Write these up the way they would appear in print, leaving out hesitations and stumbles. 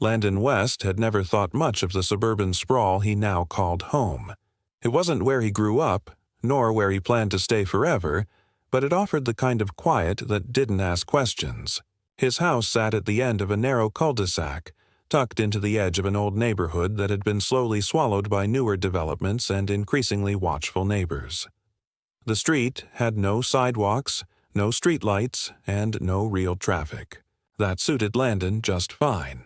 Landon West had never thought much of the suburban sprawl he now called home. It wasn't where he grew up, nor where he planned to stay forever, but it offered the kind of quiet that didn't ask questions. His house sat at the end of a narrow cul-de-sac, tucked into the edge of an old neighborhood that had been slowly swallowed by newer developments and increasingly watchful neighbors. The street had no sidewalks, no streetlights, and no real traffic. That suited Landon just fine.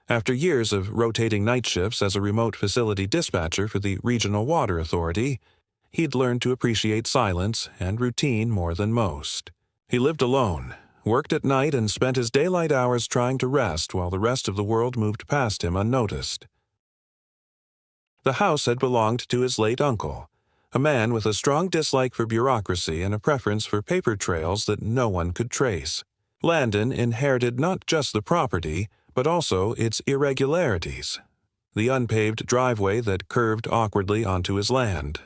After years of rotating night shifts as a remote facility dispatcher for the Regional Water Authority, he'd learned to appreciate silence and routine more than most. He lived alone, worked at night, and spent his daylight hours trying to rest while the rest of the world moved past him unnoticed. The house had belonged to his late uncle, a man with a strong dislike for bureaucracy and a preference for paper trails that no one could trace. Landon inherited not just the property, but also its irregularities. The unpaved driveway that curved awkwardly onto his land,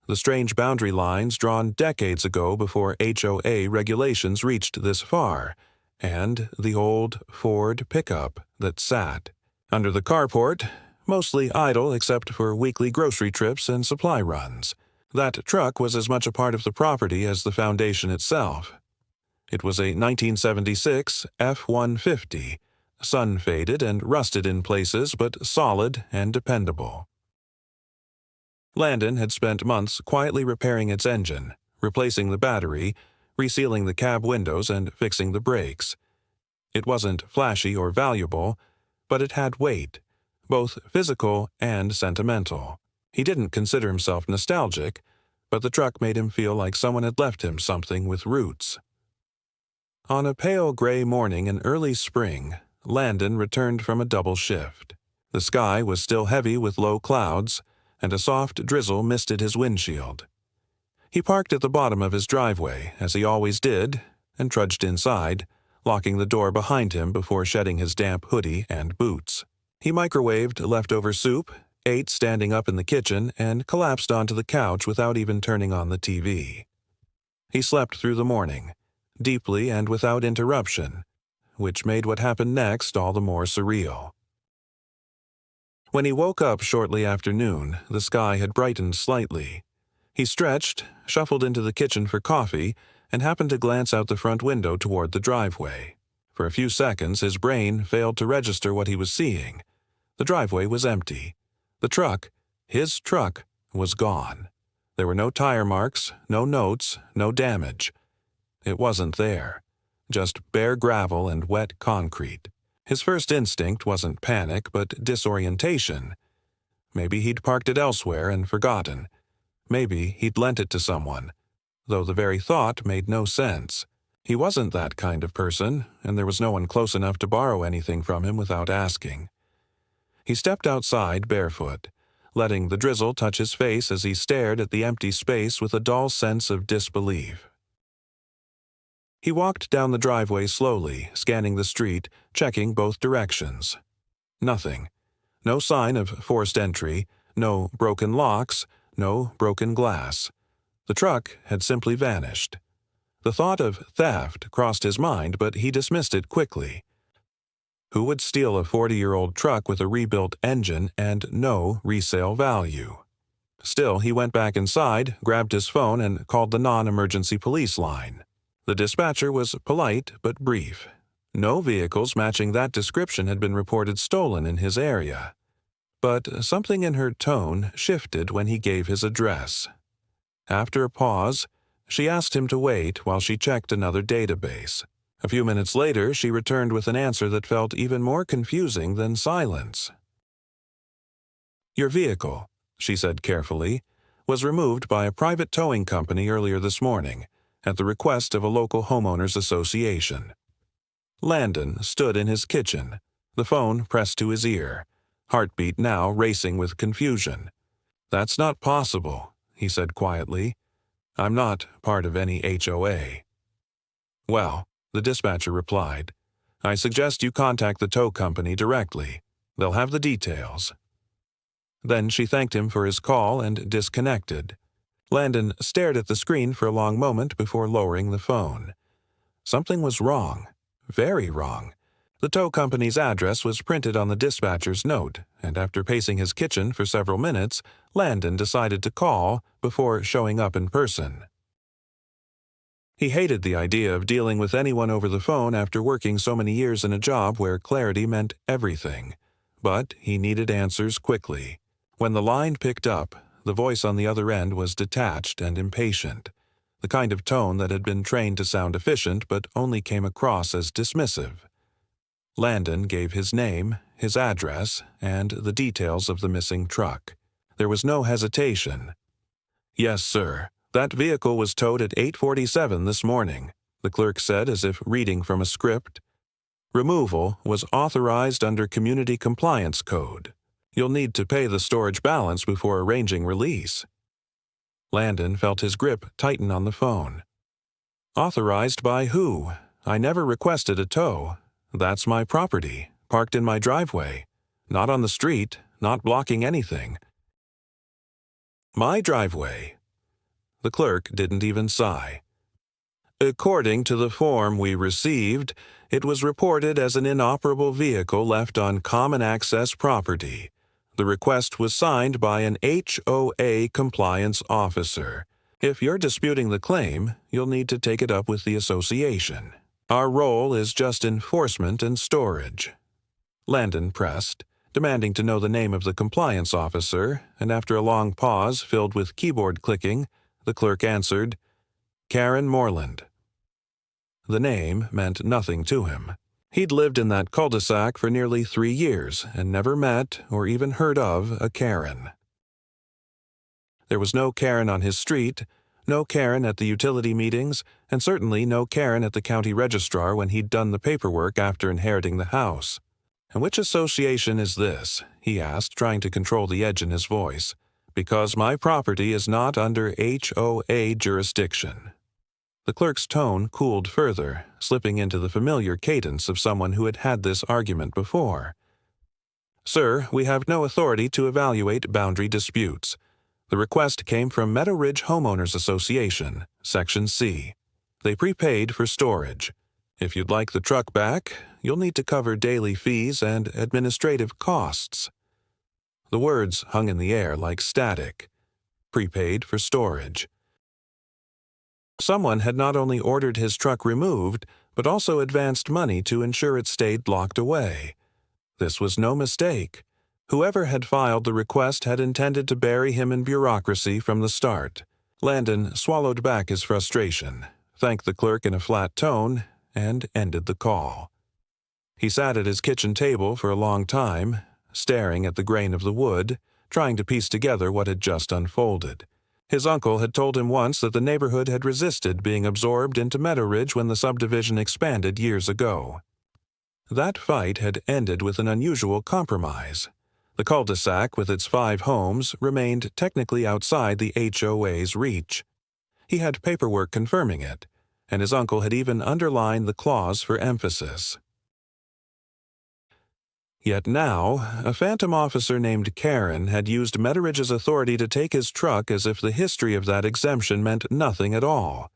the strange boundary lines drawn decades ago before HOA regulations reached this far, and the old Ford pickup that sat under the carport, mostly idle except for weekly grocery trips and supply runs. That truck was as much a part of the property as the foundation itself. It was a 1976 F-150, sun-faded and rusted in places, but solid and dependable. Landon had spent months quietly repairing its engine, replacing the battery, resealing the cab windows, and fixing the brakes. It wasn't flashy or valuable, but it had weight, both physical and sentimental. He didn't consider himself nostalgic, but the truck made him feel like someone had left him something with roots. On a pale gray morning in early spring, Landon returned from a double shift. The sky was still heavy with low clouds, and a soft drizzle misted his windshield. He parked at the bottom of his driveway, as he always did, and trudged inside, locking the door behind him before shedding his damp hoodie and boots. He microwaved leftover soup, ate standing up in the kitchen, and collapsed onto the couch without even turning on the TV. He slept through the morning, deeply and without interruption, which made what happened next all the more surreal. When he woke up shortly after noon, the sky had brightened slightly. He stretched, shuffled into the kitchen for coffee, and happened to glance out the front window toward the driveway. For a few seconds, his brain failed to register what he was seeing. The driveway was empty. The truck, his truck, was gone. There were no tire marks, no notes, no damage. It wasn't there. Just bare gravel and wet concrete. His first instinct wasn't panic, but disorientation. Maybe he'd parked it elsewhere and forgotten. Maybe he'd lent it to someone, though the very thought made no sense. He wasn't that kind of person, and there was no one close enough to borrow anything from him without asking. He stepped outside barefoot, letting the drizzle touch his face as he stared at the empty space with a dull sense of disbelief. He walked down the driveway slowly, scanning the street, checking both directions. Nothing. No sign of forced entry, no broken locks, no broken glass. The truck had simply vanished. The thought of theft crossed his mind, but he dismissed it quickly. Who would steal a 40-year-old truck with a rebuilt engine and no resale value? Still, he went back inside, grabbed his phone, and called the non-emergency police line. The dispatcher was polite but brief. No vehicles matching that description had been reported stolen in his area. But something in her tone shifted when he gave his address. After a pause, she asked him to wait while she checked another database. A few minutes later, she returned with an answer that felt even more confusing than silence. "Your vehicle," she said carefully, "was removed by a private towing company earlier this morning, at the request of a local homeowners association." Landon stood in his kitchen, the phone pressed to his ear, heartbeat now racing with confusion. "That's not possible," he said quietly. "I'm not part of any HOA." "Well," the dispatcher replied, "I suggest you contact the tow company directly. They'll have the details." Then she thanked him for his call and disconnected. Landon stared at the screen for a long moment before lowering the phone. Something was wrong, very wrong. The tow company's address was printed on the dispatcher's note, and after pacing his kitchen for several minutes, Landon decided to call before showing up in person. He hated the idea of dealing with anyone over the phone after working so many years in a job where clarity meant everything, but he needed answers quickly. When the line picked up, the voice on the other end was detached and impatient, the kind of tone that had been trained to sound efficient but only came across as dismissive. Landon gave his name, his address, and the details of the missing truck. There was no hesitation. "Yes, sir. That vehicle was towed at 8:47 this morning," the clerk said as if reading from a script. "Removal was authorized under Community Compliance Code. You'll need to pay the storage balance before arranging release." Landon felt his grip tighten on the phone. "Authorized by who? I never requested a tow. That's my property, parked in my driveway. Not on the street, not blocking anything." "My driveway." The clerk didn't even sigh. "According to the form we received, it was reported as an inoperable vehicle left on common access property. The request was signed by an HOA compliance officer. If you're disputing the claim, you'll need to take it up with the association. Our role is just enforcement and storage." Landon pressed, demanding to know the name of the compliance officer, and after a long pause filled with keyboard clicking, the clerk answered, "Karen Moreland." The name meant nothing to him. He'd lived in that cul-de-sac for nearly 3 years and never met or even heard of a Karen. There was no Karen on his street, no Karen at the utility meetings, and certainly no Karen at the county registrar when he'd done the paperwork after inheriting the house. "And which association is this?" he asked, trying to control the edge in his voice. "Because my property is not under HOA jurisdiction." The clerk's tone cooled further, slipping into the familiar cadence of someone who had had this argument before. "Sir, we have no authority to evaluate boundary disputes. The request came from Meadow Ridge Homeowners Association, Section C. They prepaid for storage. If you'd like the truck back, you'll need to cover daily fees and administrative costs." The words hung in the air like static. Prepaid for storage. Someone had not only ordered his truck removed, but also advanced money to ensure it stayed locked away. This was no mistake. Whoever had filed the request had intended to bury him in bureaucracy from the start. Landon swallowed back his frustration, thanked the clerk in a flat tone, and ended the call. He sat at his kitchen table for a long time, staring at the grain of the wood, trying to piece together what had just unfolded. His uncle had told him once that the neighborhood had resisted being absorbed into Meadow Ridge when the subdivision expanded years ago. That fight had ended with an unusual compromise. The cul-de-sac with its 5 homes remained technically outside the HOA's reach. He had paperwork confirming it, and his uncle had even underlined the clause for emphasis. Yet now, a phantom officer named Karen had used Meadow Ridge's authority to take his truck as if the history of that exemption meant nothing at all.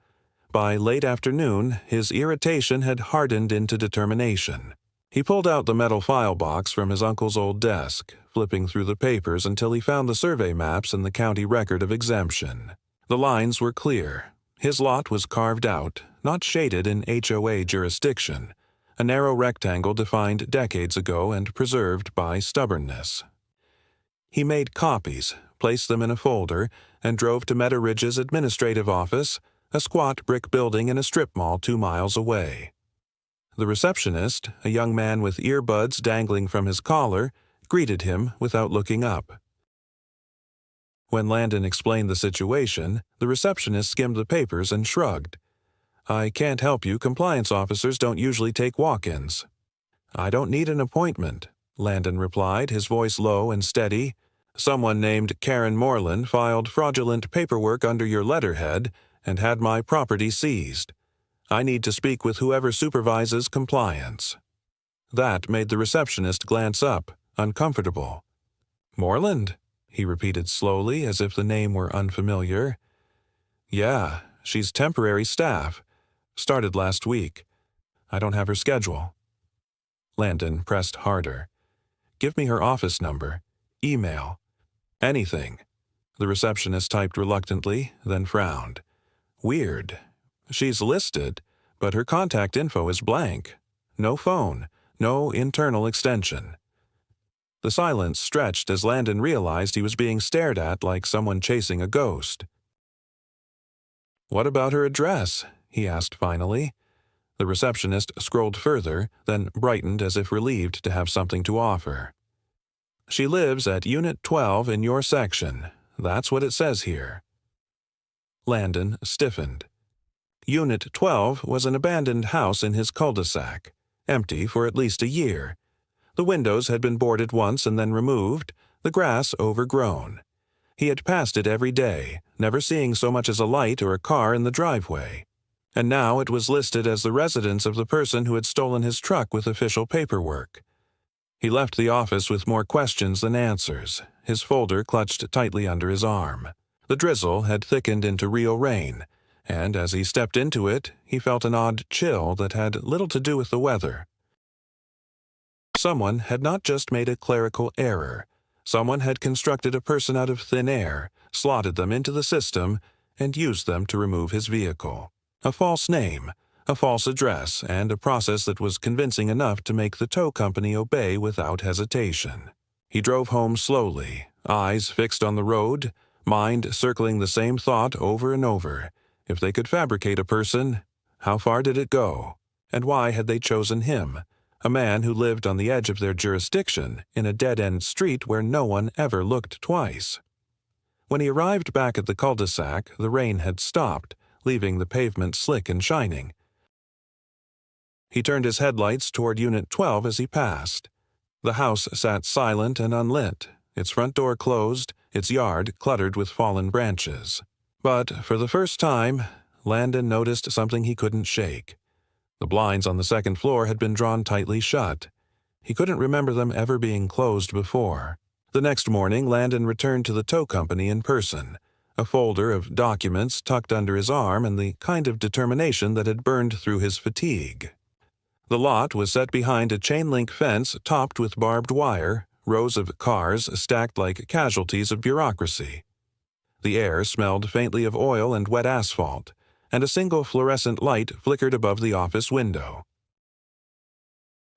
By late afternoon, his irritation had hardened into determination. He pulled out the metal file box from his uncle's old desk, flipping through the papers until he found the survey maps and the county record of exemption. The lines were clear. His lot was carved out, not shaded in HOA jurisdiction, a narrow rectangle defined decades ago and preserved by stubbornness. He made copies, placed them in a folder, and drove to Meadow Ridge's administrative office, a squat brick building in a strip mall 2 miles away. The receptionist, a young man with earbuds dangling from his collar, greeted him without looking up. When Landon explained the situation, the receptionist skimmed the papers and shrugged. "I can't help you. Compliance officers don't usually take walk-ins." "I don't need an appointment," Landon replied, his voice low and steady. "Someone named Karen Moreland filed fraudulent paperwork under your letterhead and had my property seized. I need to speak with whoever supervises compliance." That made the receptionist glance up, uncomfortable. "Moreland?" he repeated slowly, as if the name were unfamiliar. "Yeah, she's temporary staff. Started last week. I don't have her schedule." Landon pressed harder. "Give me her office number. Email. Anything." The receptionist typed reluctantly, then frowned. "Weird. She's listed, but her contact info is blank. No phone, no internal extension." The silence stretched as Landon realized he was being stared at like someone chasing a ghost. "What about her address?" he asked finally. The receptionist scrolled further, then brightened as if relieved to have something to offer. "She lives at Unit 12 in your section. That's what it says here." Landon stiffened. Unit 12 was an abandoned house in his cul-de-sac, empty for at least a year. The windows had been boarded once and then removed, the grass overgrown. He had passed it every day, never seeing so much as a light or a car in the driveway. And now it was listed as the residence of the person who had stolen his truck with official paperwork. He left the office with more questions than answers, his folder clutched tightly under his arm. The drizzle had thickened into real rain, and as he stepped into it, he felt an odd chill that had little to do with the weather. Someone had not just made a clerical error. Someone had constructed a person out of thin air, slotted them into the system, and used them to remove his vehicle. A false name, a false address, and a process that was convincing enough to make the tow company obey without hesitation. He drove home slowly, eyes fixed on the road, mind circling the same thought over and over. If they could fabricate a person, how far did it go? And why had they chosen him, a man who lived on the edge of their jurisdiction in a dead-end street where no one ever looked twice? When he arrived back at the cul-de-sac, the rain had stopped, leaving the pavement slick and shining. He turned his headlights toward Unit 12 as he passed. The house sat silent and unlit, its front door closed, its yard cluttered with fallen branches. But for the first time, Landon noticed something he couldn't shake. The blinds on the second floor had been drawn tightly shut. He couldn't remember them ever being closed before. The next morning, Landon returned to the tow company in person, a folder of documents tucked under his arm and the kind of determination that had burned through his fatigue. The lot was set behind a chain-link fence topped with barbed wire, rows of cars stacked like casualties of bureaucracy. The air smelled faintly of oil and wet asphalt, and a single fluorescent light flickered above the office window.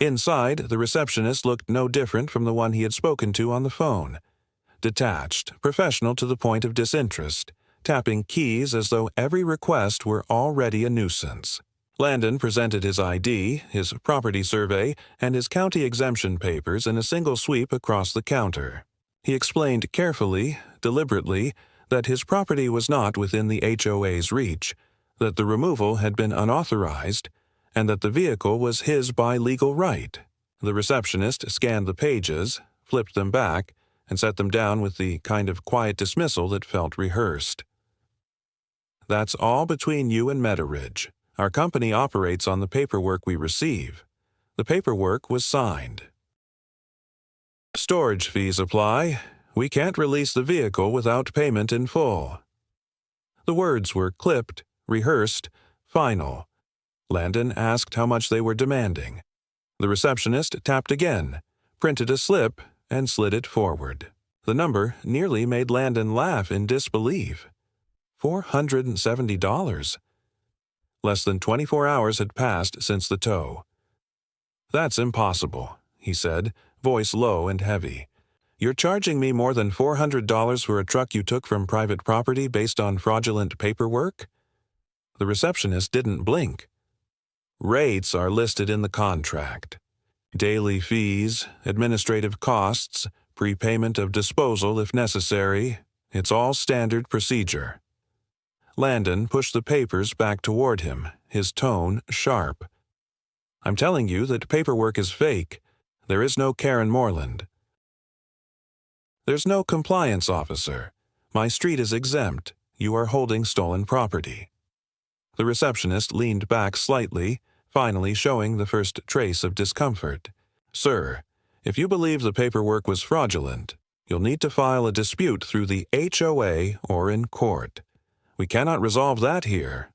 Inside, the receptionist looked no different from the one he had spoken to on the phone. Detached, professional to the point of disinterest, tapping keys as though every request were already a nuisance. Landon presented his ID, his property survey, and his county exemption papers in a single sweep across the counter. He explained carefully, deliberately, that his property was not within the HOA's reach, that the removal had been unauthorized, and that the vehicle was his by legal right. The receptionist scanned the pages, flipped them back, and set them down with the kind of quiet dismissal that felt rehearsed. "That's all between you and Meadow-Ridge. Our company operates on the paperwork we receive." The paperwork was signed. "Storage fees apply. We can't release the vehicle without payment in full." The words were clipped, rehearsed, final. Landon asked how much they were demanding. The receptionist tapped again, printed a slip, and slid it forward. The number nearly made Landon laugh in disbelief. $470. Less than 24 hours had passed since the tow. "That's impossible," he said, voice low and heavy. "You're charging me more than $400 for a truck you took from private property based on fraudulent paperwork?" The receptionist didn't blink. "Rates are listed in the contract. Daily fees, administrative costs, prepayment of disposal if necessary. It's all standard procedure." Landon pushed the papers back toward him, his tone sharp. "I'm telling you that paperwork is fake. There is no Karen Moreland. There's no compliance officer. My street is exempt. You are holding stolen property." The receptionist leaned back slightly, finally showing the first trace of discomfort. "Sir, if you believe the paperwork was fraudulent, you'll need to file a dispute through the HOA or in court. We cannot resolve that here."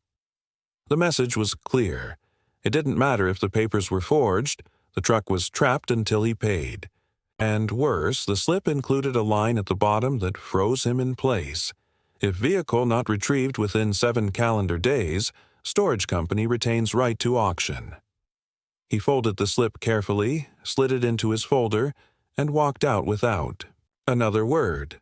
The message was clear. It didn't matter if the papers were forged. The truck was trapped until he paid. And worse, the slip included a line at the bottom that froze him in place. If vehicle not retrieved within 7 calendar days, storage company retains right to auction. He folded the slip carefully, slid it into his folder, and walked out without another word.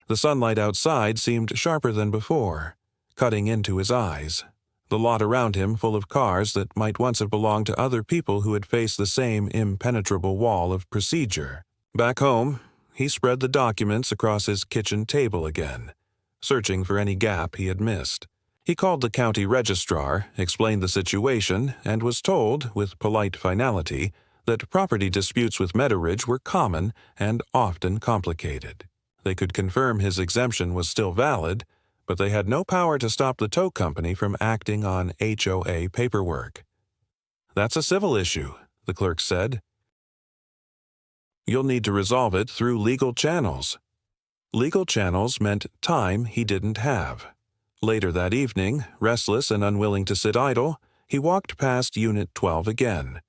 The sunlight outside seemed sharper than before, cutting into his eyes. The lot around him full of cars that might once have belonged to other people who had faced the same impenetrable wall of procedure. Back home, he spread the documents across his kitchen table again, searching for any gap he had missed. He called the county registrar, explained the situation, and was told, with polite finality, that property disputes with Meadow-Ridge were common and often complicated. They could confirm his exemption was still valid, but they had no power to stop the tow company from acting on HOA paperwork. "That's a civil issue," the clerk said. "You'll need to resolve it through legal channels." Legal channels meant time he didn't have. Later that evening, restless and unwilling to sit idle, he walked past Unit 12 again.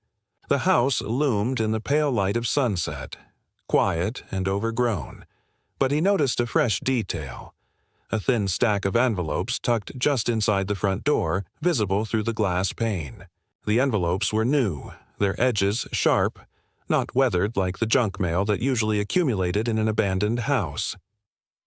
The house loomed in the pale light of sunset, quiet and overgrown, but he noticed a fresh detail. A thin stack of envelopes tucked just inside the front door, visible through the glass pane. The envelopes were new, their edges sharp, not weathered like the junk mail that usually accumulated in an abandoned house.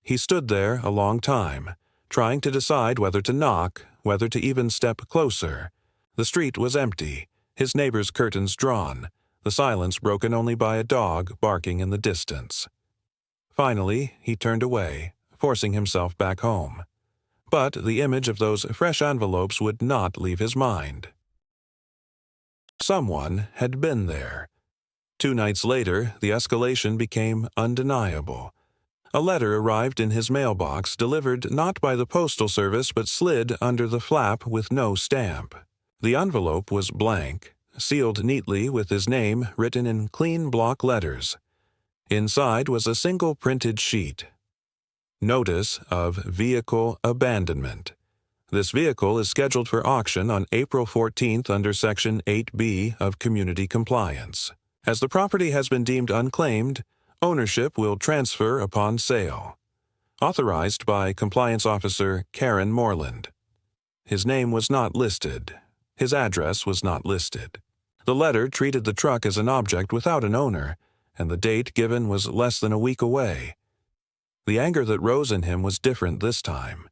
He stood there a long time, trying to decide whether to knock, whether to even step closer. The street was empty, his neighbor's curtains drawn, the silence broken only by a dog barking in the distance. Finally, he turned away, forcing himself back home. But the image of those fresh envelopes would not leave his mind. Someone had been there. 2 nights later, the escalation became undeniable. A letter arrived in his mailbox, delivered not by the postal service but slid under the flap with no stamp. The envelope was blank, sealed neatly with his name written in clean block letters. Inside was a single printed sheet. Notice of vehicle abandonment. This vehicle is scheduled for auction on April 14th under Section 8B of Community Compliance. As the property has been deemed unclaimed, ownership will transfer upon sale. Authorized by Compliance Officer Karen Moreland. His name was not listed. His address was not listed. The letter treated the truck as an object without an owner, and the date given was less than a week away. The anger that rose in him was different this time.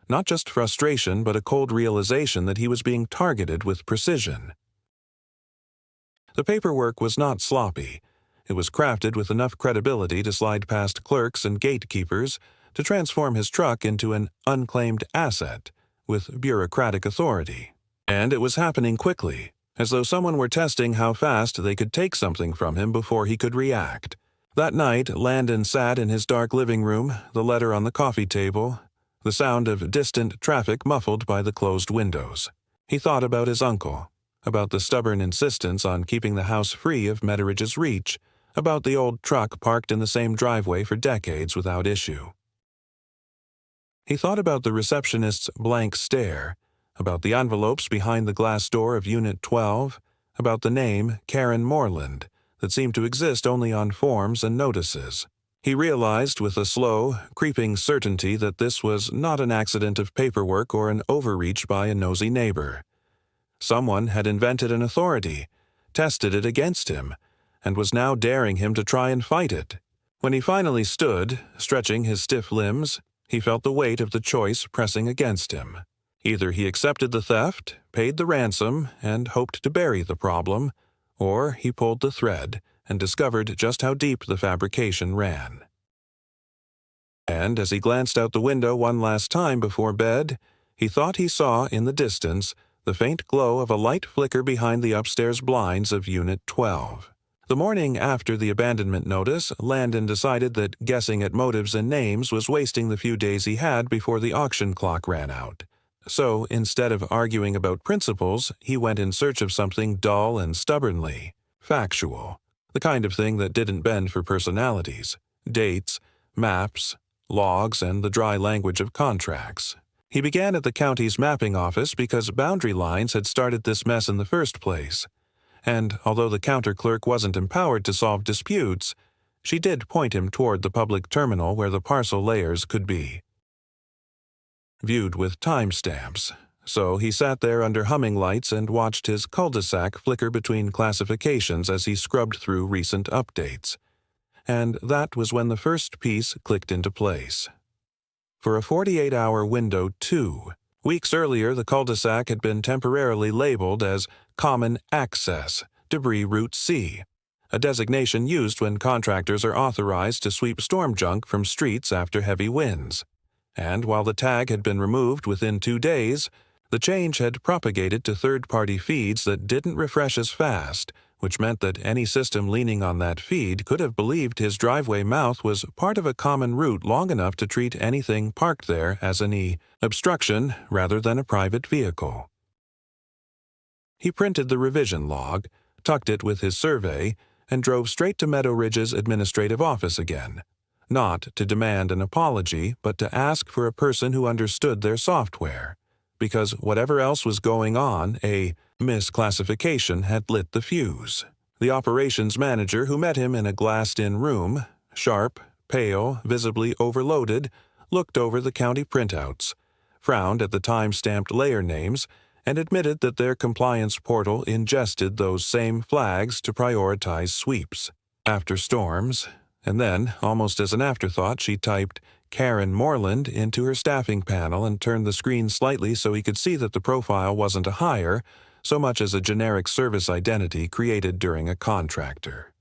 Not just frustration, but a cold realization that he was being targeted with precision. The paperwork was not sloppy. It was crafted with enough credibility to slide past clerks and gatekeepers, to transform his truck into an unclaimed asset with bureaucratic authority. And it was happening quickly, as though someone were testing how fast they could take something from him before he could react. That night, Landon sat in his dark living room, the letter on the coffee table, the sound of distant traffic muffled by the closed windows. He thought about his uncle, about the stubborn insistence on keeping the house free of Meadow-Ridge's reach, about the old truck parked in the same driveway for decades without issue. He thought about the receptionist's blank stare, about the envelopes behind the glass door of Unit 12, about the name Karen Moreland, that seemed to exist only on forms and notices. He realized with a slow, creeping certainty that this was not an accident of paperwork or an overreach by a nosy neighbor. Someone had invented an authority, tested it against him, and was now daring him to try and fight it. When he finally stood, stretching his stiff limbs, he felt the weight of the choice pressing against him. Either he accepted the theft, paid the ransom, and hoped to bury the problem, or he pulled the thread and discovered just how deep the fabrication ran. And as he glanced out the window one last time before bed, he thought he saw in the distance the faint glow of a light flicker behind the upstairs blinds of Unit 12. The morning after the abandonment notice, Landon decided that guessing at motives and names was wasting the few days he had before the auction clock ran out. So, instead of arguing about principles, he went in search of something dull and stubbornly factual, the kind of thing that didn't bend for personalities, dates, maps, logs, and the dry language of contracts. He began at the county's mapping office because boundary lines had started this mess in the first place. and although the counter clerk wasn't empowered to solve disputes, she did point him toward the public terminal where the parcel layers could be viewed with timestamps. So he sat there under humming lights and watched his cul-de-sac flicker between classifications as he scrubbed through recent updates. And that was when the first piece clicked into place. For a 48-hour window, too. Weeks earlier, the cul-de-sac had been temporarily labeled as Common Access, Debris Route C, a designation used when contractors are authorized to sweep storm junk from streets after heavy winds. And while the tag had been removed within 2 days, the change had propagated to third-party feeds that didn't refresh as fast, which meant that any system leaning on that feed could have believed his driveway mouth was part of a common route long enough to treat anything parked there as an obstruction rather than a private vehicle. He printed the revision log, tucked it with his survey, and drove straight to Meadow Ridge's administrative office again, not to demand an apology, but to ask for a person who understood their software, because whatever else was going on, a misclassification had lit the fuse. The operations manager, who met him in a glassed-in room, sharp, pale, visibly overloaded, looked over the county printouts, frowned at the time-stamped layer names, and admitted that their compliance portal ingested those same flags to prioritize sweeps after storms, and then, almost as an afterthought, she typed Karen Moreland into her staffing panel and turned the screen slightly so he could see that the profile wasn't a hire, so much as a generic service identity created during a contractor.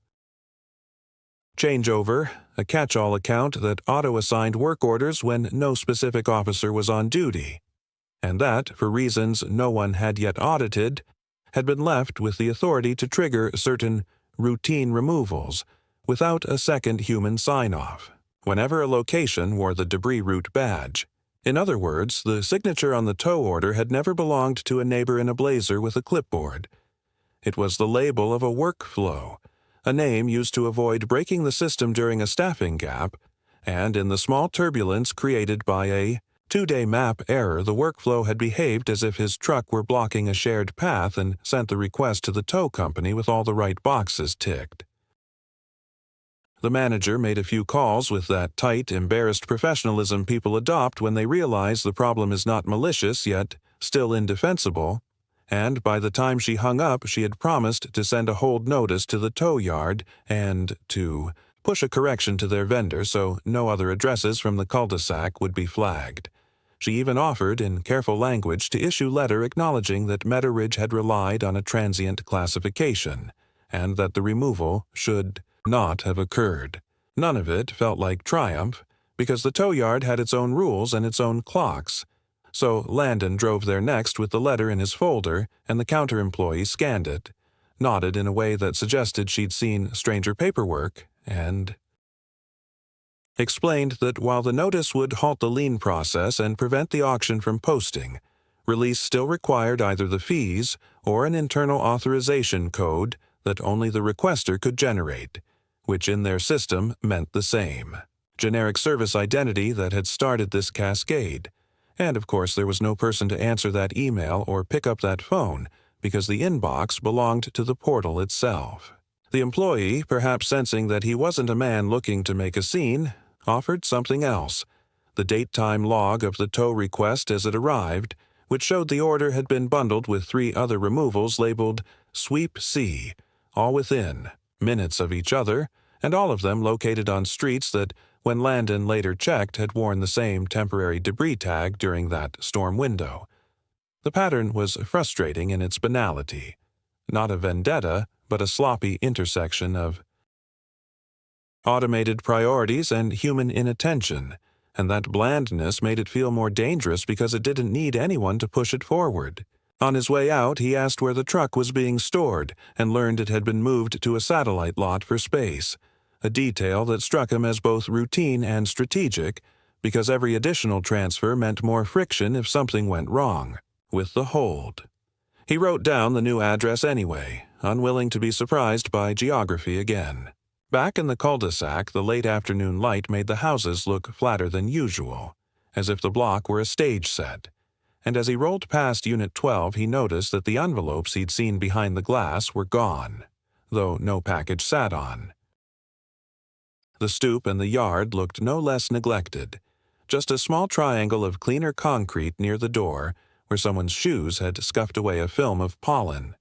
Changeover, a catch-all account that auto-assigned work orders when no specific officer was on duty, and that, for reasons no one had yet audited, had been left with the authority to trigger certain routine removals without a second human sign-off, whenever a location wore the debris route badge. In other words, the signature on the tow order had never belonged to a neighbor in a blazer with a clipboard. It was the label of a workflow, a name used to avoid breaking the system during a staffing gap, and in the small turbulence created by a 2-day map error, the workflow had behaved as if his truck were blocking a shared path and sent the request to the tow company with all the right boxes ticked. The manager made a few calls with that tight, embarrassed professionalism people adopt when they realize the problem is not malicious yet still indefensible, and by the time she hung up she had promised to send a hold notice to the tow yard and to push a correction to their vendor so no other addresses from the cul-de-sac would be flagged. She even offered, in careful language, to issue letter acknowledging that Meadow Ridge had relied on a transient classification, and that the removal should not have occurred. None of it felt like triumph, because the tow yard had its own rules and its own clocks. So Landon drove there next with the letter in his folder, and the counter employee scanned it, nodded in a way that suggested she'd seen stranger paperwork, and explained that while the notice would halt the lien process and prevent the auction from posting, release still required either the fees or an internal authorization code that only the requester could generate, which in their system meant the same generic service identity that had started this cascade. And of course there was no person to answer that email or pick up that phone because the inbox belonged to the portal itself. The employee, perhaps sensing that he wasn't a man looking to make a scene, offered something else, the date-time log of the tow request as it arrived, which showed the order had been bundled with 3 other removals labeled Sweep C, all within minutes of each other, and all of them located on streets that, when Landon later checked, had worn the same temporary debris tag during that storm window. The pattern was frustrating in its banality. Not a vendetta, but a sloppy intersection of automated priorities and human inattention, and that blandness made it feel more dangerous because it didn't need anyone to push it forward. On his way out, he asked where the truck was being stored and learned it had been moved to a satellite lot for space, a detail that struck him as both routine and strategic because every additional transfer meant more friction if something went wrong with the hold. He wrote down the new address anyway, unwilling to be surprised by geography again. Back in the cul-de-sac, the late afternoon light made the houses look flatter than usual, as if the block were a stage set, and as he rolled past Unit 12 he noticed that the envelopes he'd seen behind the glass were gone, though no package sat on. The stoop and the yard looked no less neglected, just a small triangle of cleaner concrete near the door where someone's shoes had scuffed away a film of pollen.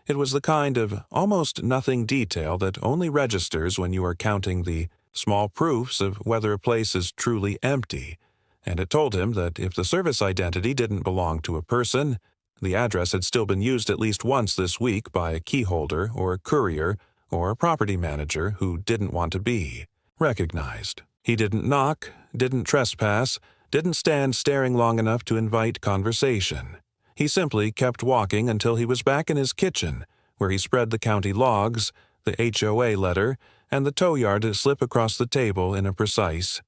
It was the kind of almost nothing detail that only registers when you are counting the small proofs of whether a place is truly empty, and it told him that if the service identity didn't belong to a person, the address had still been used at least once this week by a keyholder or a courier or a property manager who didn't want to be recognized. He didn't knock, didn't trespass, didn't stand staring long enough to invite conversation. He simply kept walking until he was back in his kitchen, where he spread the county logs, the HOA letter, and the tow yard to slip across the table in a precise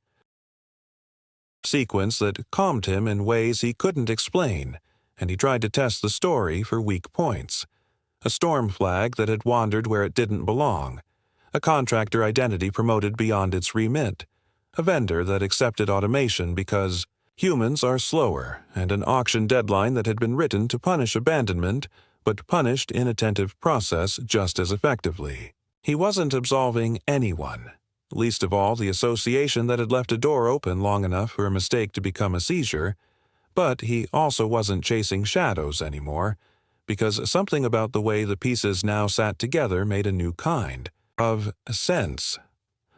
sequence that calmed him in ways he couldn't explain, and he tried to test the story for weak points. A storm flag that had wandered where it didn't belong, a contractor identity promoted beyond its remit, a vendor that accepted automation because humans are slower, and an auction deadline that had been written to punish abandonment, but punished inattentive process just as effectively. He wasn't absolving anyone, least of all the association that had left a door open long enough for a mistake to become a seizure, but he also wasn't chasing shadows anymore, because something about the way the pieces now sat together made a new kind of sense.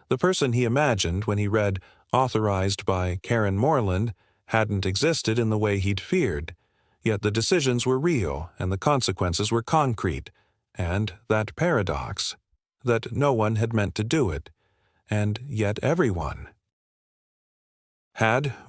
The person he imagined when he read "authorized by Karen Moreland" hadn't existed in the way he'd feared, yet the decisions were real and the consequences were concrete, and that paradox, that no one had meant to do it, and yet everyone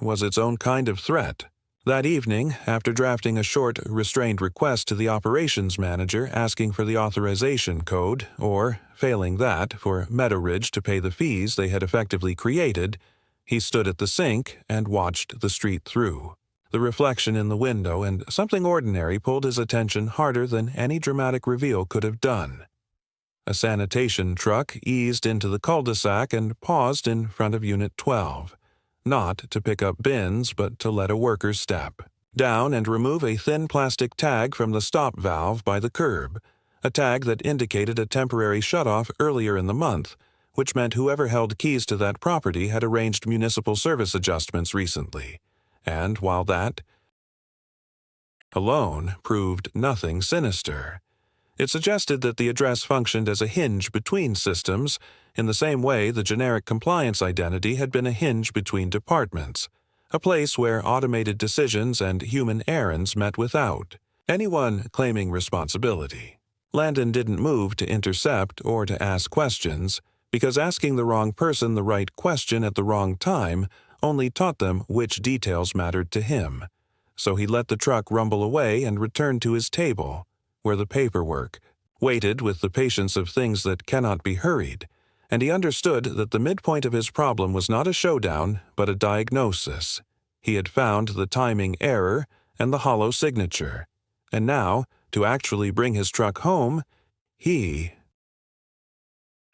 was its own kind of threat. That evening, after drafting a short, restrained request to the operations manager asking for the authorization code, or, failing that, for Meadow Ridge to pay the fees they had effectively created, he stood at the sink and watched the street through. The reflection in the window and something ordinary pulled his attention harder than any dramatic reveal could have done. A sanitation truck eased into the cul-de-sac and paused in front of Unit 12. Not to pick up bins, but to let a worker step down and remove a thin plastic tag from the stop valve by the curb, a tag that indicated a temporary shutoff earlier in the month, which meant whoever held keys to that property had arranged municipal service adjustments recently, and while that alone proved nothing sinister, it suggested that the address functioned as a hinge between systems, in the same way the generic compliance identity had been a hinge between departments, a place where automated decisions and human errands met without anyone claiming responsibility. Landon didn't move to intercept or to ask questions, because asking the wrong person the right question at the wrong time only taught them which details mattered to him. So he let the truck rumble away and returned to his table, where the paperwork waited with the patience of things that cannot be hurried, and he understood that the midpoint of his problem was not a showdown, but a diagnosis. He had found the timing error and the hollow signature, and now, to actually bring his truck home, he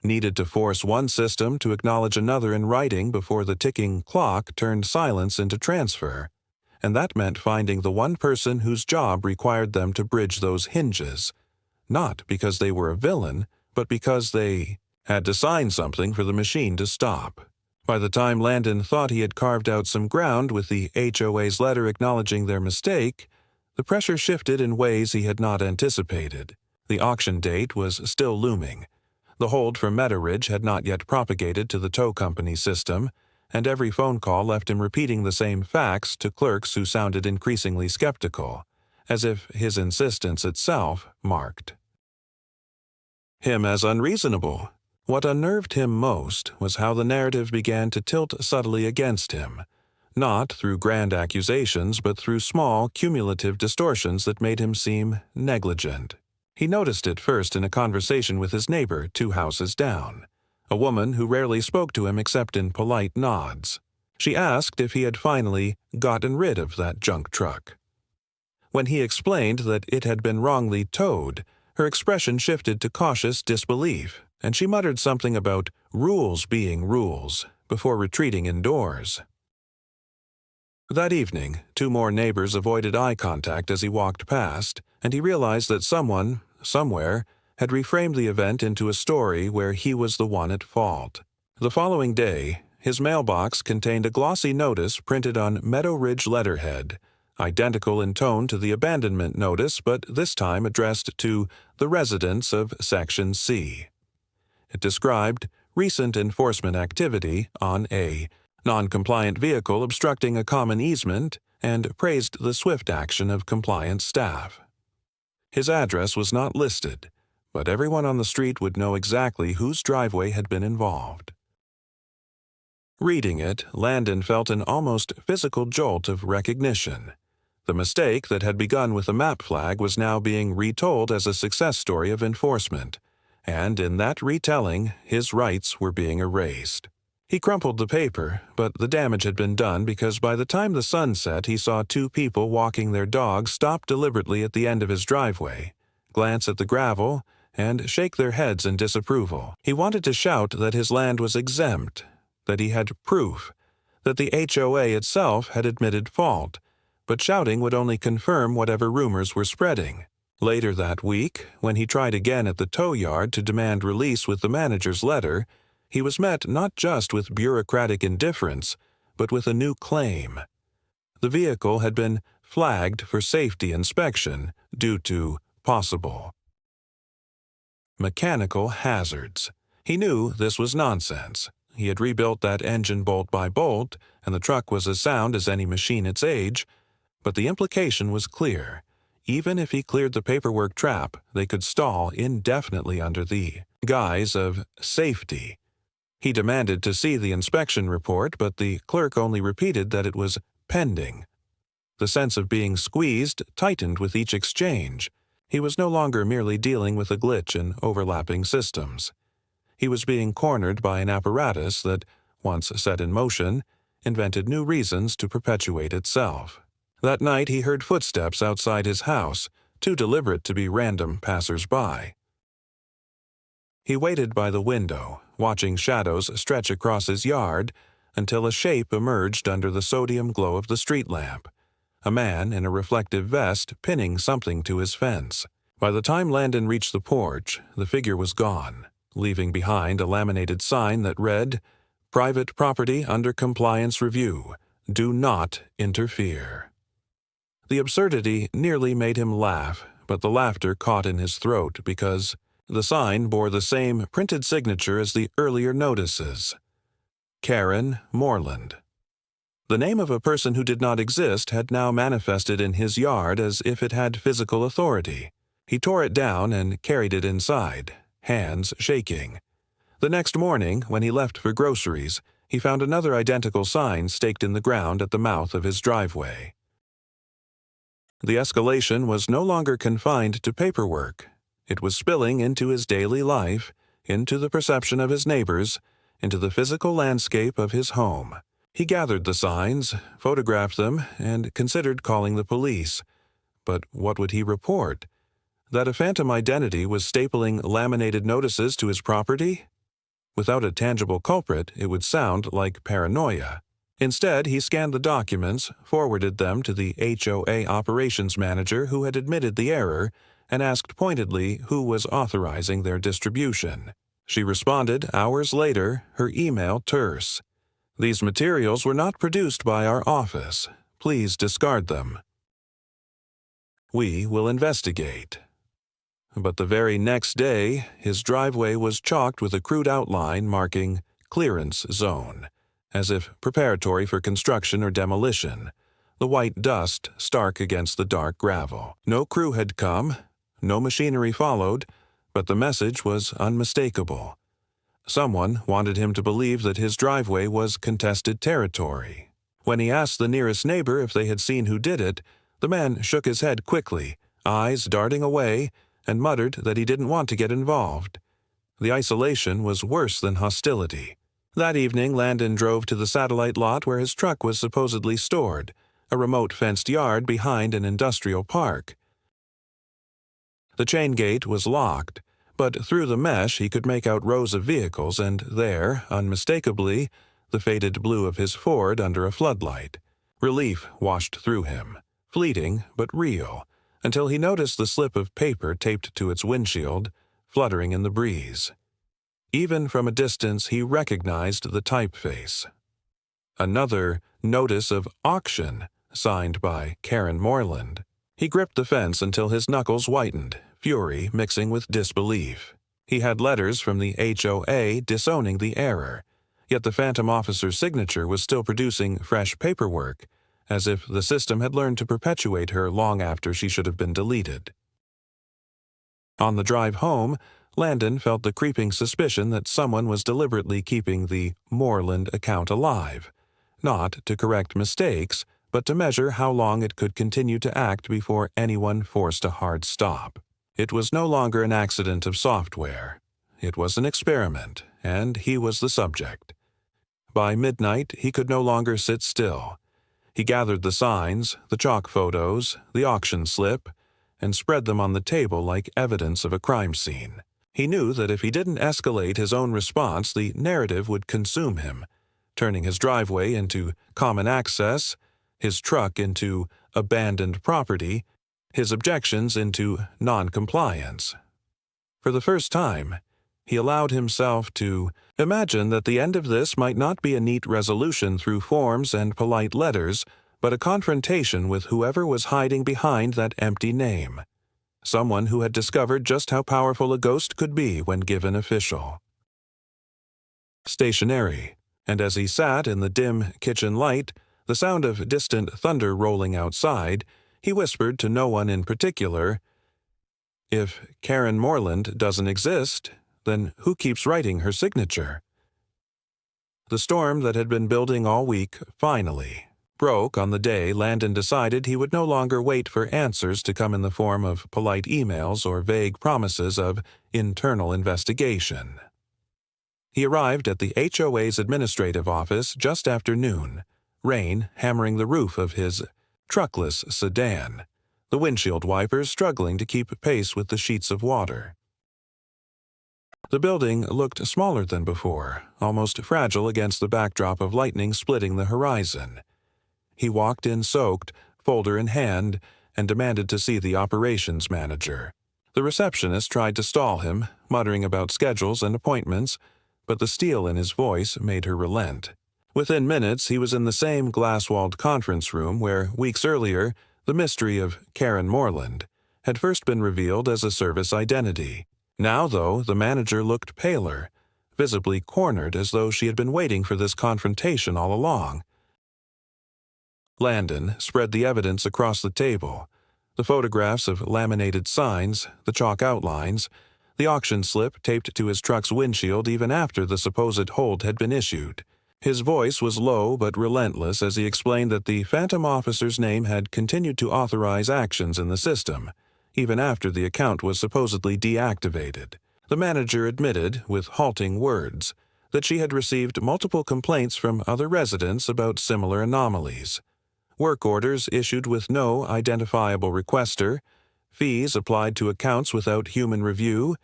needed to force one system to acknowledge another in writing before the ticking clock turned silence into transfer, and that meant finding the one person whose job required them to bridge those hinges, not because they were a villain, but because they had to sign something for the machine to stop. By the time Landon thought he had carved out some ground with the HOA's letter acknowledging their mistake, the pressure shifted in ways he had not anticipated. The auction date was still looming. The hold for Meadow Ridge had not yet propagated to the tow company system, and every phone call left him repeating the same facts to clerks who sounded increasingly skeptical, as if his insistence itself marked him as unreasonable. What unnerved him most was how the narrative began to tilt subtly against him, not through grand accusations but through small, cumulative distortions that made him seem negligent. He noticed it first in a conversation with his neighbor 2 houses down, a woman who rarely spoke to him except in polite nods. She asked if he had finally gotten rid of that junk truck. When he explained that it had been wrongly towed, her expression shifted to cautious disbelief, and she muttered something about rules being rules before retreating indoors. That evening, two more neighbors avoided eye contact as he walked past, and he realized that someone, somewhere, had reframed the event into a story where he was the one at fault. The following day, his mailbox contained a glossy notice printed on Meadow Ridge letterhead, identical in tone to the abandonment notice but this time addressed to the residents of Section C. It described recent enforcement activity on a non-compliant vehicle obstructing a common easement and praised the swift action of compliance staff. His address was not listed, but everyone on the street would know exactly whose driveway had been involved. Reading it, Landon felt an almost physical jolt of recognition. The mistake that had begun with a map flag was now being retold as a success story of enforcement, and in that retelling, his rights were being erased. He crumpled the paper, but the damage had been done because by the time the sun set he saw two people walking their dogs stop deliberately at the end of his driveway, glance at the gravel, and shake their heads in disapproval. He wanted to shout that his land was exempt, that he had proof, that the HOA itself had admitted fault, but shouting would only confirm whatever rumors were spreading. Later that week, when he tried again at the tow yard to demand release with the manager's letter, he was met not just with bureaucratic indifference, but with a new claim. The vehicle had been flagged for safety inspection due to possible mechanical hazards. He knew this was nonsense. He had rebuilt that engine bolt by bolt, and the truck was as sound as any machine its age, but the implication was clear. Even if he cleared the paperwork trap, they could stall indefinitely under the guise of safety. He demanded to see the inspection report, but the clerk only repeated that it was pending. The sense of being squeezed tightened with each exchange. He was no longer merely dealing with a glitch in overlapping systems. He was being cornered by an apparatus that, once set in motion, invented new reasons to perpetuate itself. That night he heard footsteps outside his house, too deliberate to be random passers-by. He waited by the window, watching shadows stretch across his yard until a shape emerged under the sodium glow of the street lamp, a man in a reflective vest pinning something to his fence. By the time Landon reached the porch, the figure was gone, leaving behind a laminated sign that read, "Private property under compliance review. Do not interfere." The absurdity nearly made him laugh, but the laughter caught in his throat because the sign bore the same printed signature as the earlier notices. Karen Moreland. The name of a person who did not exist had now manifested in his yard as if it had physical authority. He tore it down and carried it inside, hands shaking. The next morning, when he left for groceries, he found another identical sign staked in the ground at the mouth of his driveway. The escalation was no longer confined to paperwork. It was spilling into his daily life, into the perception of his neighbors, into the physical landscape of his home. He gathered the signs, photographed them, and considered calling the police. But what would he report? That a phantom identity was stapling laminated notices to his property? Without a tangible culprit, it would sound like paranoia. Instead, he scanned the documents, forwarded them to the HOA operations manager who had admitted the error, and asked pointedly who was authorizing their distribution. She responded hours later, her email terse. "These materials were not produced by our office. Please discard them. We will investigate." But the very next day, his driveway was chalked with a crude outline marking clearance zone, as if preparatory for construction or demolition, the white dust stark against the dark gravel. No crew had come, no machinery followed, but the message was unmistakable. Someone wanted him to believe that his driveway was contested territory. When he asked the nearest neighbor if they had seen who did it, the man shook his head quickly, eyes darting away, and muttered that he didn't want to get involved. The isolation was worse than hostility. That evening, Landon drove to the satellite lot where his truck was supposedly stored, a remote fenced yard behind an industrial park. The chain gate was locked, but through the mesh he could make out rows of vehicles and there, unmistakably, the faded blue of his Ford under a floodlight. Relief washed through him, fleeting but real, until he noticed the slip of paper taped to its windshield, fluttering in the breeze. Even from a distance he recognized the typeface. Another notice of auction, signed by Karen Moreland. He gripped the fence until his knuckles whitened, fury mixing with disbelief. He had letters from the HOA disowning the error, yet the phantom officer's signature was still producing fresh paperwork, as if the system had learned to perpetuate her long after she should have been deleted. On the drive home, Landon felt the creeping suspicion that someone was deliberately keeping the Moreland account alive, not to correct mistakes, but to measure how long it could continue to act before anyone forced a hard stop. It was no longer an accident of software. It was an experiment, and he was the subject. By midnight, he could no longer sit still. He gathered the signs, the chalk photos, the auction slip, and spread them on the table like evidence of a crime scene. He knew that if he didn't escalate his own response, the narrative would consume him, turning his driveway into common access, his truck into abandoned property, his objections into non-compliance. For the first time, he allowed himself to imagine that the end of this might not be a neat resolution through forms and polite letters, but a confrontation with whoever was hiding behind that empty name. Someone who had discovered just how powerful a ghost could be when given official. Stationary, and as he sat in the dim kitchen light, the sound of distant thunder rolling outside, he whispered to no one in particular, "If Karen Moreland doesn't exist, then who keeps writing her signature?" The storm that had been building all week finally broke on the day Landon decided he would no longer wait for answers to come in the form of polite emails or vague promises of internal investigation. He arrived at the HOA's administrative office just after noon, rain hammering the roof of his truckless sedan, the windshield wipers struggling to keep pace with the sheets of water. The building looked smaller than before, almost fragile against the backdrop of lightning splitting the horizon. He walked in soaked, folder in hand, and demanded to see the operations manager. The receptionist tried to stall him, muttering about schedules and appointments, but the steel in his voice made her relent. Within minutes, he was in the same glass-walled conference room where, weeks earlier, the mystery of Karen Moreland had first been revealed as a service identity. Now, though, the manager looked paler, visibly cornered as though she had been waiting for this confrontation all along. Landon spread the evidence across the table, the photographs of laminated signs, the chalk outlines, the auction slip taped to his truck's windshield even after the supposed hold had been issued. His voice was low but relentless as he explained that the phantom officer's name had continued to authorize actions in the system, even after the account was supposedly deactivated. The manager admitted, with halting words, that she had received multiple complaints from other residents about similar anomalies. Work orders issued with no identifiable requester, fees applied to accounts without human review,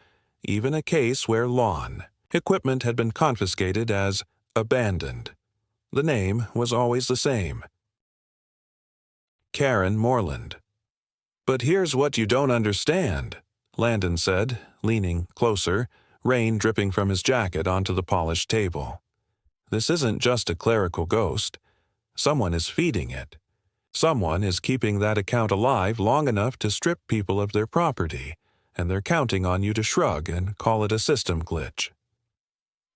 even a case where lawn equipment had been confiscated as abandoned. The name was always the same: Karen Moreland. "But here's what you don't understand," Landon said, leaning closer, rain dripping from his jacket onto the polished table. "This isn't just a clerical ghost. Someone is feeding it. Someone is keeping that account alive long enough to strip people of their property, and they're counting on you to shrug and call it a system glitch."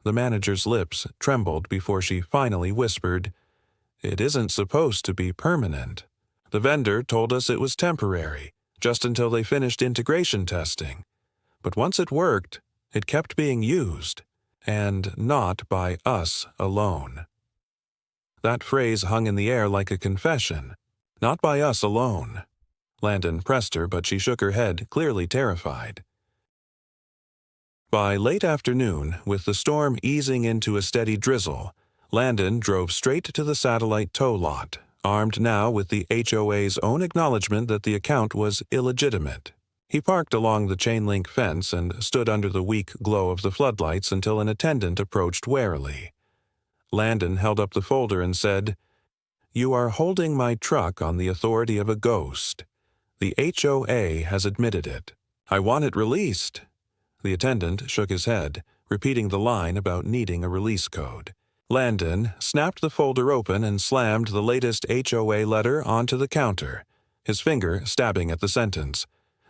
The manager's lips trembled before she finally whispered, "It isn't supposed to be permanent. The vendor told us it was temporary, just until they finished integration testing. But once it worked, it kept being used, and not by us alone." That phrase hung in the air like a confession. Not by us alone. Landon pressed her, but she shook her head, clearly terrified. By late afternoon, with the storm easing into a steady drizzle, Landon drove straight to the satellite tow lot, armed now with the HOA's own acknowledgement that the account was illegitimate. He parked along the chain-link fence and stood under the weak glow of the floodlights until an attendant approached warily. Landon held up the folder and said, "You are holding my truck on the authority of a ghost. The HOA has admitted it. I want it released." The attendant shook his head, repeating the line about needing a release code. Landon snapped the folder open and slammed the latest HOA letter onto the counter, his finger stabbing at the sentence.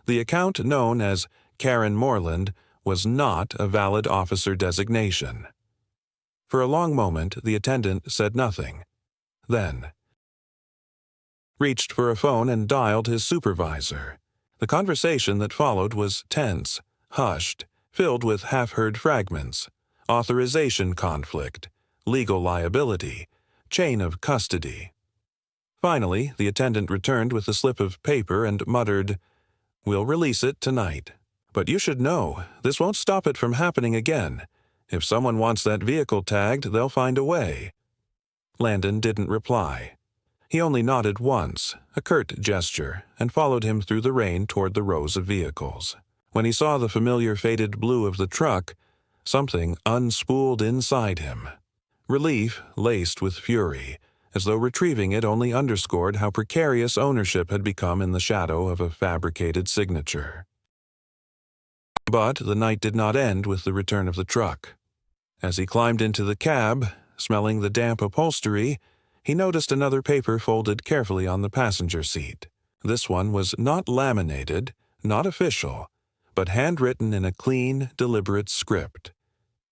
The account known as Karen Moreland was not a valid officer designation. For a long moment, the attendant said nothing. Then reached for a phone and dialed his supervisor. The conversation that followed was tense, hushed, filled with half-heard fragments: authorization conflict, legal liability, chain of custody. Finally, the attendant returned with a slip of paper and muttered, "We'll release it tonight. But you should know, this won't stop it from happening again. If someone wants that vehicle tagged, they'll find a way." Landon didn't reply. He only nodded once, a curt gesture, and followed him through the rain toward the rows of vehicles. When he saw the familiar faded blue of the truck, something unspooled inside him. Relief laced with fury, as though retrieving it only underscored how precarious ownership had become in the shadow of a fabricated signature. But the night did not end with the return of the truck. As he climbed into the cab, smelling the damp upholstery, he noticed another paper folded carefully on the passenger seat. This one was not laminated, not official, but handwritten in a clean, deliberate script.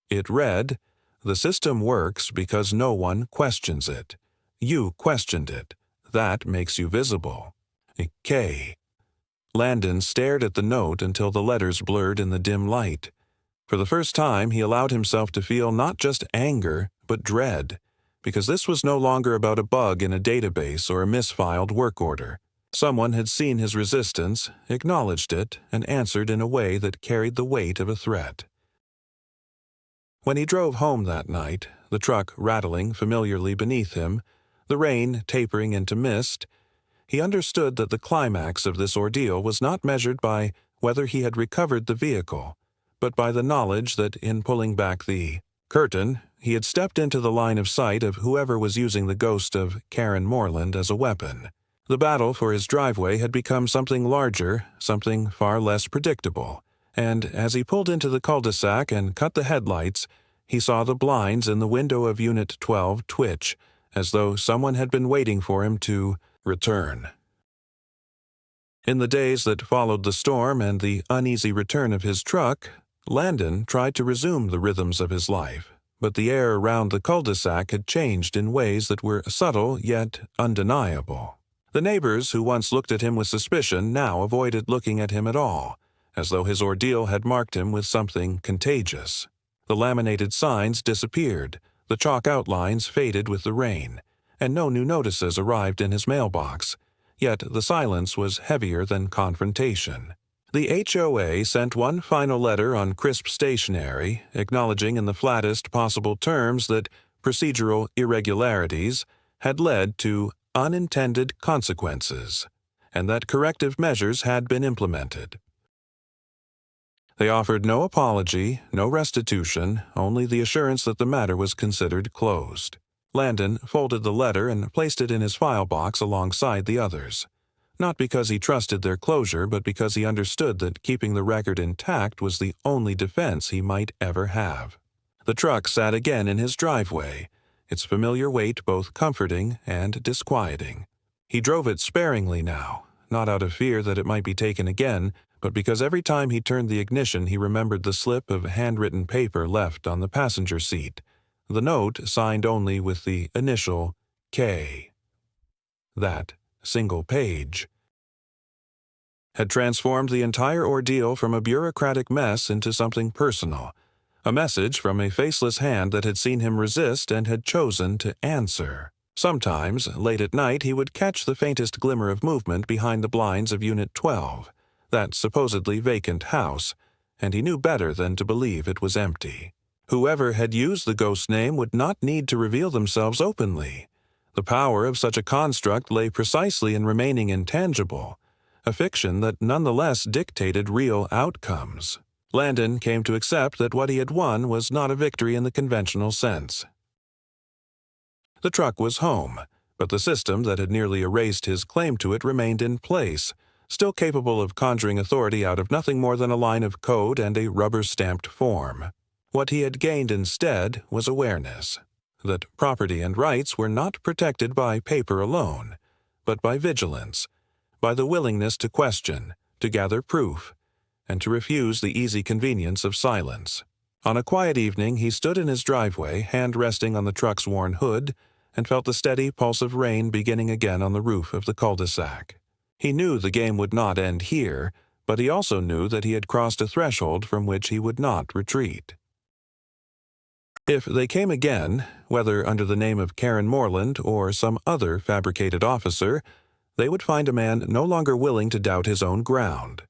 It read, "The system works because no one questions it. You questioned it. That makes you visible. K." Landon stared at the note until the letters blurred in the dim light. For the first time, he allowed himself to feel not just anger, but dread, because this was no longer about a bug in a database or a misfiled work order. Someone had seen his resistance, acknowledged it, and answered in a way that carried the weight of a threat. When he drove home that night, the truck rattling familiarly beneath him, the rain tapering into mist, he understood that the climax of this ordeal was not measured by whether he had recovered the vehicle, but by the knowledge that in pulling back the curtain, he had stepped into the line of sight of whoever was using the ghost of Karen Moreland as a weapon. The battle for his driveway had become something larger, something far less predictable, and as he pulled into the cul-de-sac and cut the headlights, he saw the blinds in the window of Unit 12 twitch, as though someone had been waiting for him to return. In the days that followed the storm and the uneasy return of his truck, Landon tried to resume the rhythms of his life, but the air around the cul-de-sac had changed in ways that were subtle yet undeniable. The neighbors who once looked at him with suspicion now avoided looking at him at all, as though his ordeal had marked him with something contagious. The laminated signs disappeared, the chalk outlines faded with the rain, and no new notices arrived in his mailbox, yet the silence was heavier than confrontation. The HOA sent one final letter on crisp stationery, acknowledging in the flattest possible terms that procedural irregularities had led to unintended consequences, and that corrective measures had been implemented. They offered no apology, no restitution, only the assurance that the matter was considered closed. Landon folded the letter and placed it in his file box alongside the others. Not because he trusted their closure, but because he understood that keeping the record intact was the only defense he might ever have. The truck sat again in his driveway, its familiar weight both comforting and disquieting. He drove it sparingly now, not out of fear that it might be taken again, but because every time he turned the ignition he remembered the slip of handwritten paper left on the passenger seat, the note signed only with the initial K. That single page had transformed the entire ordeal from a bureaucratic mess into something personal, a message from a faceless hand that had seen him resist and had chosen to answer. Sometimes, late at night, he would catch the faintest glimmer of movement behind the blinds of Unit 12, that supposedly vacant house, and he knew better than to believe it was empty. Whoever had used the ghost name would not need to reveal themselves openly. The power of such a construct lay precisely in remaining intangible, a fiction that nonetheless dictated real outcomes. Landon came to accept that what he had won was not a victory in the conventional sense. The truck was home, But the system that had nearly erased his claim to it remained in place, still capable of conjuring authority out of nothing more than a line of code and a rubber-stamped form. What he had gained instead was awareness, that property and rights were not protected by paper alone, but by vigilance, by the willingness to question, to gather proof, and to refuse the easy convenience of silence. On a quiet evening, he stood in his driveway, hand resting on the truck's worn hood, and felt the steady pulse of rain beginning again on the roof of the cul-de-sac. He knew the game would not end here, but he also knew that he had crossed a threshold from which he would not retreat. If they came again, whether under the name of Karen Morland or some other fabricated officer, they would find a man no longer willing to doubt his own ground.